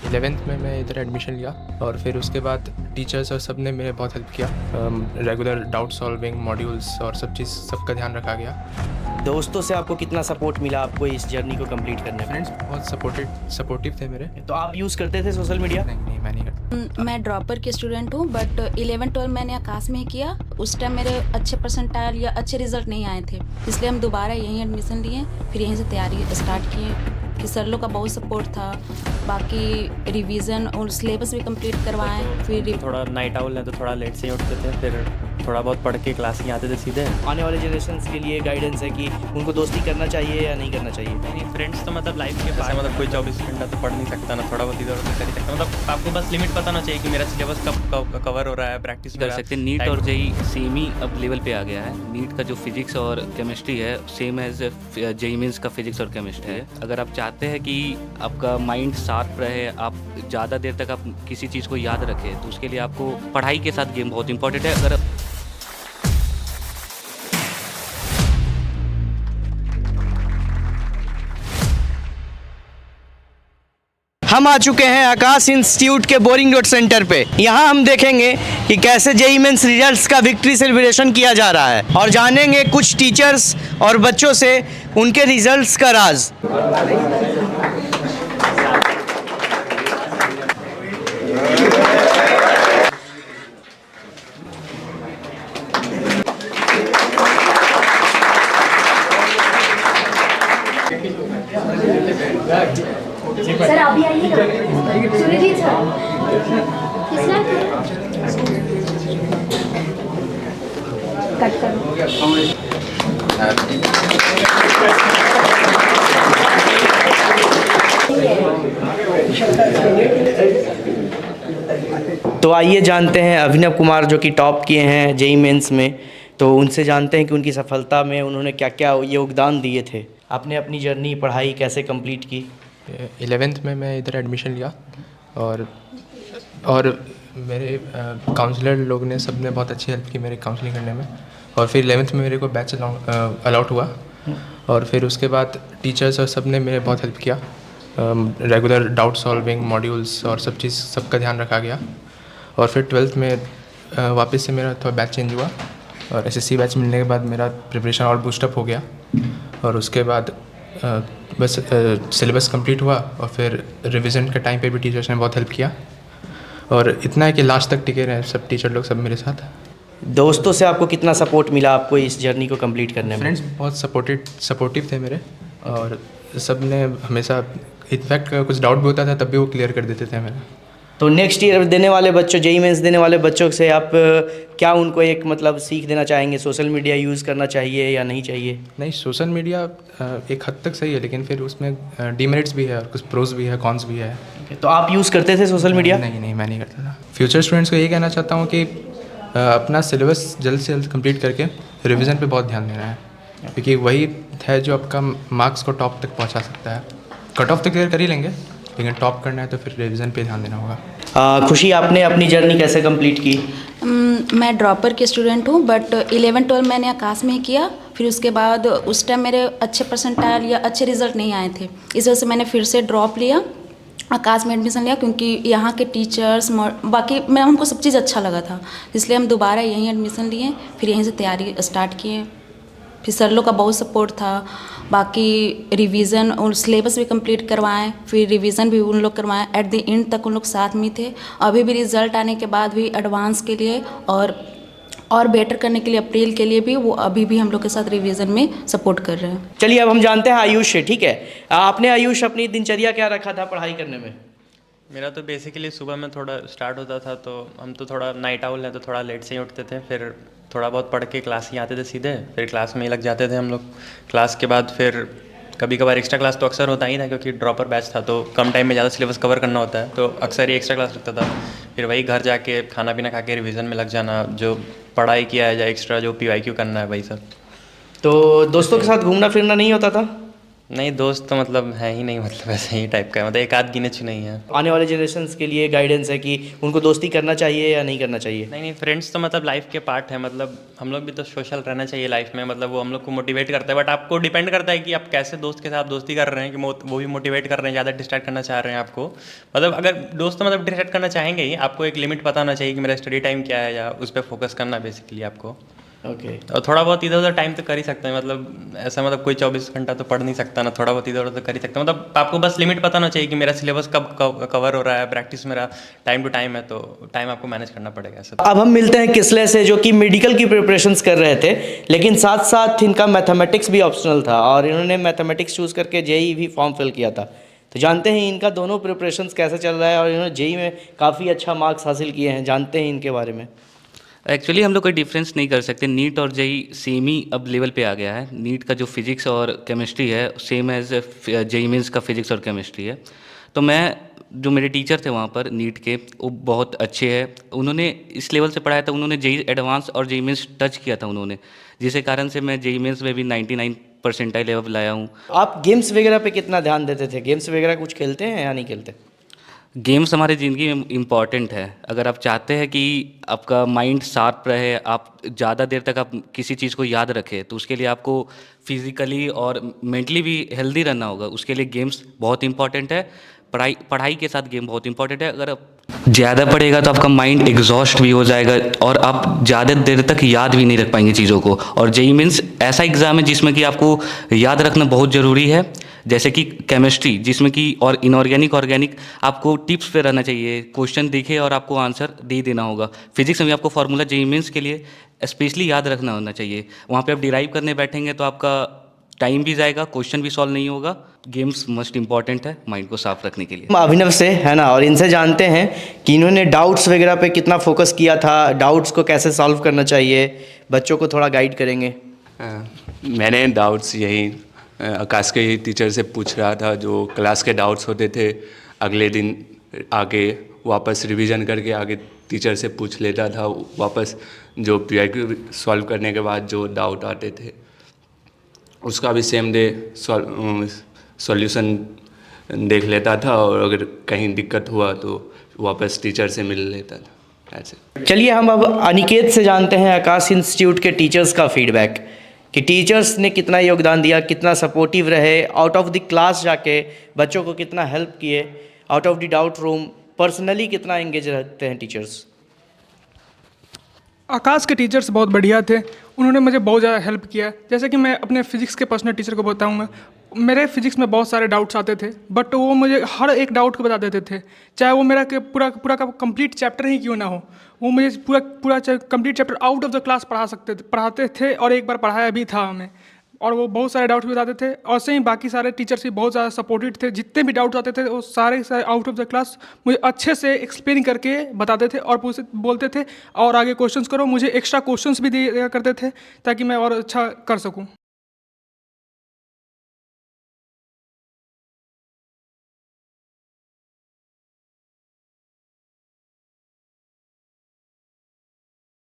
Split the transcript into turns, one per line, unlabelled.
11th में मैं इधर एडमिशन लिया और फिर उसके बाद टीचर्स और सब ने मेरे बहुत हेल्प किया। रेगुलर डाउट सॉल्विंग मॉड्यूल्स और सब चीज़ सबका ध्यान रखा गया।
दोस्तों से आपको कितना सपोर्ट मिला आपको इस जर्नी को कंप्लीट करने में?
फ्रेंड्स बहुत सपोर्टिव थे मेरे।
तो आप यूज़ करते थे सोशल मीडिया?
नहीं मैं नहीं करता।
मैं ड्रॉपर की स्टूडेंट हूँ, बट 11-12 मैंने आकाश में ही किया। उस टाइम मेरे अच्छे परसेंटाइल या अच्छे रिजल्ट नहीं आए थे, इसलिए हम दोबारा यहीं एडमिशन लिए, फिर यहीं से तैयारी स्टार्ट किए। कि सर लोग का बहुत सपोर्ट था, बाकी रिवीजन और सिलेबस भी कंप्लीट करवाएं। फिर
थोड़ा नाइट आउल है तो थोड़ा लेट से ही उठते थे, फिर थोड़ा बहुत पढ़ के क्लास में आते थे सीधे।
आने वाले जनरेशन के लिए गाइडेंस है कि उनको दोस्ती करना चाहिए या नहीं करना चाहिए?
नहीं, फ्रेंड्स तो मतलब लाइफ के पास मतलब कोई 24 घंटा तो पढ़ नहीं सकता ना, थोड़ा बहुत इधर उधर कर ही सकता। मतलब आपको बस लिमिट पता ना चाहिए कि मेरा सिलेबस कब कवर हो रहा है, प्रैक्टिस
कर सकते हैं। नीट और जेई सेम ही अब लेवल पे आ गया है। नीट का जो फिजिक्स और केमिस्ट्री है सेम एज जेई मीन्स का फिजिक्स और केमिस्ट्री है। अगर आप चाहते हैं कि आपका माइंड शार्प रहे, आप ज़्यादा देर तक आप किसी चीज़ को याद रखें, तो उसके लिए आपको पढ़ाई के साथ गेम बहुत इंपॉर्टेंट है। अगर
हम आ चुके हैं आकाश इंस्टीट्यूट के बोरिंग रोड सेंटर पे। यहाँ हम देखेंगे कि कैसे जेईई मेंस रिजल्ट्स का विक्ट्री सेलिब्रेशन किया जा रहा है और जानेंगे कुछ टीचर्स और बच्चों से उनके रिजल्ट्स का राज।
सर अभी आइएगा। सुरजीत सर किसने कट करो।
तो आइए जानते हैं अभिनव कुमार जो कि टॉप किए हैं जेईई मेंस में, तो उनसे जानते हैं कि उनकी सफलता में उन्होंने क्या क्या योगदान दिए थे। आपने अपनी जर्नी पढ़ाई कैसे कंप्लीट की?
11th में मैं इधर एडमिशन लिया और मेरे काउंसलर लोग ने सब ने बहुत अच्छी हेल्प की मेरी काउंसलिंग करने में। और फिर 11th में मेरे को बैच अलाउट हुआ और फिर उसके बाद टीचर्स और सब ने मेरे बहुत हेल्प किया। रेगुलर डाउट सॉल्विंग मॉड्यूल्स और सब चीज़ सबका ध्यान रखा गया। और फिर 12th में वापस से मेरा थोड़ा बैच चेंज हुआ और एसएससी बैच मिलने के बाद मेरा प्रिपरेशन और बूस्टअप हो गया। और उसके बाद बस सिलेबस कंप्लीट हुआ और फिर रिवीजन के टाइम पे भी टीचर्स ने बहुत हेल्प किया। और इतना है कि लास्ट तक टिके रहे सब टीचर लोग सब मेरे साथ।
दोस्तों से आपको कितना सपोर्ट मिला आपको इस जर्नी को कंप्लीट करने में?
फ्रेंड्स बहुत सपोर्टिव थे मेरे और सब ने हमेशा, इनफैक्ट कुछ डाउट भी होता था तब भी वो क्लियर कर देते थे मेरा।
तो नेक्स्ट ईयर देने वाले बच्चों, जेईई मेंस देने वाले बच्चों से आप क्या उनको एक मतलब सीख देना चाहेंगे? सोशल मीडिया यूज़ करना चाहिए या नहीं चाहिए?
नहीं, सोशल मीडिया एक हद तक सही है, लेकिन फिर उसमें डीमेरिट्स भी है और कुछ प्रोज भी है, कॉन्स भी है।
तो आप यूज़ करते थे सोशल मीडिया?
नहीं मैं नहीं करता था। फ्यूचर स्टूडेंट्स को यही कहना चाहता हूँ कि अपना सिलेबस जल्द से जल्द कंप्लीट करके रिवीजन पे बहुत ध्यान देना है, क्योंकि वही है जो आपका मार्क्स को टॉप तक पहुँचा सकता है। कट ऑफ तो क्लियर कर ही लेंगे, लेकिन टॉप करना है तो फिर रिवीजन पे ध्यान देना होगा।
खुशी, आपने अपनी जर्नी कैसे कंप्लीट की?
मैं ड्रॉपर की स्टूडेंट हूँ, बट 11-12 मैंने आकाश में ही किया। फिर उसके बाद उस टाइम मेरे अच्छे परसेंटाइल या अच्छे रिजल्ट नहीं आए थे, इस वजह से मैंने फिर से ड्रॉप लिया, आकाश में एडमिशन लिया, क्योंकि यहाँ के टीचर्स बाकी मैं हमको सब चीज़ अच्छा लगा था, इसलिए हम दोबारा यहीं एडमिशन लिए, फिर यहीं से तैयारी स्टार्ट किए। फिर सर लोग का बहुत सपोर्ट था, बाकी रिवीजन और सिलेबस भी कंप्लीट करवाएं, फिर रिवीजन भी उन लोग करवाएं। एट द एंड तक उन लोग साथ में थे। अभी भी रिजल्ट आने के बाद भी एडवांस के लिए और बेटर करने के लिए, अप्रैल के लिए भी वो अभी भी हम लोग के साथ रिवीजन में सपोर्ट कर रहे हैं।
चलिए अब हम जानते हैं आयुष से। ठीक है, आपने आयुष अपनी दिनचर्या क्या रखा था पढ़ाई करने में?
मेरा तो बेसिकली सुबह में थोड़ा स्टार्ट होता था, तो हम तो थोड़ा नाइट आउल है तो थोड़ा लेट से ही उठते थे, फिर थोड़ा बहुत पढ़ के क्लास ही आते थे सीधे, फिर क्लास में ही लग जाते थे हम लोग। क्लास के बाद फिर कभी कभार एक्स्ट्रा क्लास तो अक्सर होता ही था, क्योंकि ड्रॉपर बैच था तो कम टाइम में ज़्यादा सिलेबस कवर करना होता है, तो अक्सर ही एक्स्ट्रा क्लास रखता था। फिर वही घर जाके खाना पीना खा के रिवीजन में लग जाना, जो पढ़ाई किया है या एक्स्ट्रा जो PYQ करना है वही सब।
तो दोस्तों के साथ घूमना फिरना नहीं होता था?
नहीं, दोस्त तो मतलब है ही नहीं, मतलब ऐसे ही टाइप का है, मतलब एक आध गिने चुने ही हैं।
आने वाले जनरेशन्स के लिए गाइडेंस है कि उनको दोस्ती करना चाहिए या नहीं करना चाहिए?
नहीं नहीं, फ्रेंड्स तो मतलब लाइफ के पार्ट है, मतलब हम लोग भी तो सोशल रहना चाहिए लाइफ में, मतलब वो हम लोग को मोटिवेट करता है, बट आपको डिपेंड करता है कि आप कैसे दोस्त के साथ दोस्ती कर रहे हैं, कि वो भी मोटिवेट कर रहे हैं, ज़्यादा डिस्ट्रैक्ट करना चाह रहे हैं आपको। मतलब अगर दोस्त तो मतलब डिस्ट्रैक्ट करना चाहेंगे ही, आपको एक लिमिट पता होना चाहिए कि मेरा स्टडी टाइम क्या है, या उस पर फोकस करना बेसिकली आपको।
ओके।
और थोड़ा बहुत इधर उधर टाइम तो कर ही सकते हैं, मतलब ऐसा मतलब कोई 24 घंटा तो पढ़ नहीं सकता ना, थोड़ा बहुत इधर उधर कर ही सकते हैं, मतलब आपको बस लिमिट पता होना चाहिए कि मेरा सिलेबस कब कवर हो रहा है, प्रैक्टिस मेरा टाइम टू टाइम है, तो टाइम आपको मैनेज करना पड़ेगा ऐसा।
अब हम मिलते हैं किसले से, जो कि मेडिकल की प्रिपरेशंस कर रहे थे, लेकिन साथ साथ इनका मैथमेटिक्स भी ऑप्शनल था और इन्होंने मैथमेटिक्स चूज़ करके जेई भी फॉर्म फिल किया था। तो जानते हैं इनका दोनों प्रिपरेशंस कैसे चल रहा है, और इन्होंने जेई में काफ़ी अच्छा मार्क्स हासिल किए हैं। जानते हैं इनके बारे में।
एक्चुअली हम लोग कोई डिफरेंस नहीं कर सकते, नीट और जेई सेम ही अब लेवल पे आ गया है। नीट का जो फिजिक्स और केमिस्ट्री है सेम एज जेई मीन्स का फिजिक्स और केमिस्ट्री है। तो मैं जो मेरे टीचर थे वहाँ पर नीट के, वो बहुत अच्छे हैं, उन्होंने इस लेवल से पढ़ाया था, उन्होंने जेई एडवांस और जेई मीन्स टच किया था उन्होंने, जिसके कारण से मैं जेई मीन्स में भी 99 परसेंटाइल लेवल लाया हूँ।
आप गेम्स वगैरह पे कितना ध्यान देते थे? गेम्स वगैरह कुछ खेलते हैं या नहीं खेलते?
गेम्स हमारी ज़िंदगी में इम्पॉर्टेंट है। अगर आप चाहते हैं कि आपका माइंड शार्प रहे, आप ज़्यादा देर तक आप किसी चीज़ को याद रखें, तो उसके लिए आपको फिज़िकली और मेंटली भी हेल्दी रहना होगा। उसके लिए गेम्स बहुत इम्पॉर्टेंट है। पढ़ाई के साथ गेम बहुत इम्पॉर्टेंट है। अगर आप ज़्यादा पढ़ेगा तो आपका माइंड एग्जॉस्ट भी हो जाएगा और आप ज़्यादा देर तक याद भी नहीं रख पाएंगे चीज़ों को। और जेईई मीन्स ऐसा एग्ज़ाम है जिसमें कि आपको याद रखना बहुत ज़रूरी है, जैसे कि केमिस्ट्री, जिसमें कि और इनऑर्गेनिक ऑर्गेनिक आपको टिप्स पे रहना चाहिए, क्वेश्चन दिखे और आपको आंसर दे देना होगा। फिजिक्स में भी आपको फार्मूला जेईई मीन्स के लिए स्पेशली याद रखना होना चाहिए। वहाँ पे आप डिराइव करने बैठेंगे तो आपका टाइम भी जाएगा, क्वेश्चन भी सॉल्व नहीं होगा। गेम्स मस्ट इंपॉर्टेंट है माइंड को साफ रखने के लिए।
हम अभिनव से है ना, और इनसे जानते हैं कि इन्होंने डाउट्स वगैरह पे कितना फोकस किया था, डाउट्स को कैसे सॉल्व करना चाहिए, बच्चों को थोड़ा गाइड करेंगे।
मैंने डाउट्स यही आकाश के ही टीचर से पूछ रहा था, जो क्लास के डाउट्स होते थे अगले दिन आके वापस रिवीजन करके आगे टीचर से पूछ लेता था वापस, जो पीआईक्यू सॉल्व करने के बाद जो डाउट आते थे उसका भी सेम डे सॉल्यूशन देख लेता था, और अगर कहीं दिक्कत हुआ तो वापस टीचर से मिल लेता था ऐसे।
चलिए हम अब अनिकेत से जानते हैं आकाश इंस्टीट्यूट के टीचर्स का फीडबैक, कि टीचर्स ने कितना योगदान दिया, कितना सपोर्टिव रहे, आउट ऑफ द क्लास जाके बच्चों को कितना हेल्प किए, out of the doubt room personally कितना एंगेज रहते हैं टीचर्स।
आकाश के टीचर्स बहुत बढ़िया थे, उन्होंने मुझे बहुत ज़्यादा हेल्प किया। जैसे कि मैं अपने फिजिक्स के पर्सनल टीचर को बताऊंगा, मेरे फिजिक्स में बहुत सारे डाउट्स आते थे, बट वो मुझे हर एक डाउट को बता देते थे, चाहे वो मेरा पूरा का कंप्लीट चैप्टर ही क्यों ना हो। वो मुझे पूरा complete chapter out of the class पढ़ाते थे, और एक बार पढ़ाया भी था हमें, और वो बहुत सारे डाउट्स भी बताते थे। और से ही बाकी सारे टीचर्स भी बहुत ज़्यादा सपोर्टिव थे, जितने भी डाउट्स आते थे वो सारे आउट ऑफ द क्लास मुझे अच्छे से एक्सप्लेन करके बताते थे, और बोलते थे और आगे क्वेश्चंस करो। मुझे एक्स्ट्रा क्वेश्चंस भी दिया करते थे ताकि मैं और अच्छा कर सकूं।